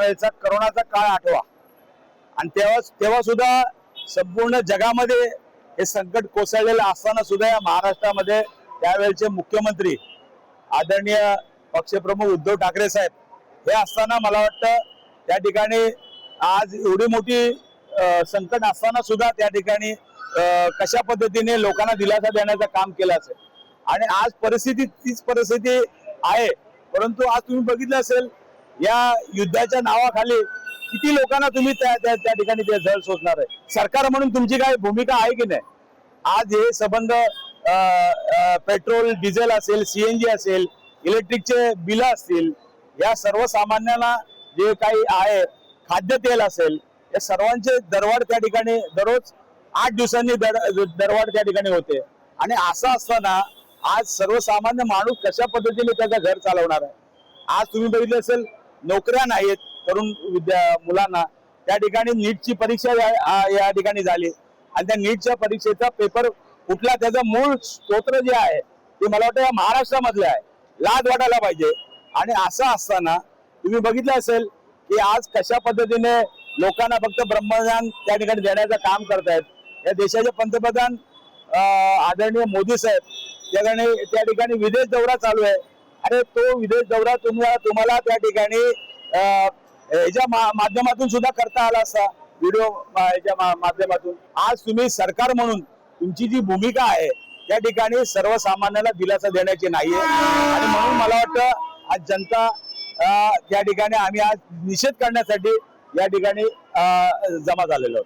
त्यावेळेचा करोनाचा काळ आठवा आणि तेव्हा सुद्धा संपूर्ण जगामध्ये हे संकट कोसळलेलं असताना सुद्धा या महाराष्ट्रामध्ये त्यावेळेचे मुख्यमंत्री आदरणीय पक्षप्रमुख उद्धव ठाकरे साहेब हे असताना मला वाटतं त्या ठिकाणी आज एवढी मोठी संकट असताना सुद्धा त्या ठिकाणी कशा पद्धतीने लोकांना दिलासा देण्याचं काम केलं असेल आणि आज परिस्थिती तीच परिस्थिती आहे। परंतु आज तुम्ही बघितलं असेल या युद्धाच्या नावाखाली किती लोकांना तुम्ही त्या ठिकाणी ते झळ सोसणार आहे। सरकार म्हणून तुमची काय भूमिका आहे की नाही? आज हे संबंध पेट्रोल डिझेल असेल, सीएनजी असेल, इलेक्ट्रिकचे बिल असतील, या सर्वसामान्यांना जे काही आहे खाद्यतेल असेल, या सर्वांचे दरवाढ त्या ठिकाणी दररोज 8 दिवसांनी दरवाढ त्या ठिकाणी होते आणि असं असताना आज सर्वसामान्य माणूस कशा पद्धतीने त्याचं घर चालवणार आहे? आज तुम्ही बघितलं असेल नोकऱ्या नाहीत तरुण मुलांना। त्या ठिकाणी नीटची परीक्षा या ठिकाणी झाली आणि त्या नीटच्या परीक्षेचा पेपर कुठला त्याचं मूळ स्तोत्र जे आहे ते मला वाटतं या महाराष्ट्रामधले आहे, लाज वाटायला पाहिजे। आणि असं असताना तुम्ही बघितलं असेल की आज कशा पद्धतीने लोकांना फक्त ब्रह्मज्ञान त्या ठिकाणी देण्याचं काम करतायत। या देशाचे पंतप्रधान आदरणीय मोदी साहेब त्या ठिकाणी विदेश दौरा चालू आहे। अरे तो विदेश दौरा तुम्हाला त्या ठिकाणी याच्या माध्यमातून सुद्धा करता आला असता, व्हिडिओ माध्यमातून। आज तुम्ही सरकार म्हणून तुमची जी भूमिका आहे त्या ठिकाणी सर्वसामान्याला दिलासा देण्याची नाहीये आणि म्हणून मला वाटतं आज जनता त्या ठिकाणी आम्ही आज निषेध करण्यासाठी या ठिकाणी जमा झालेलो आहोत।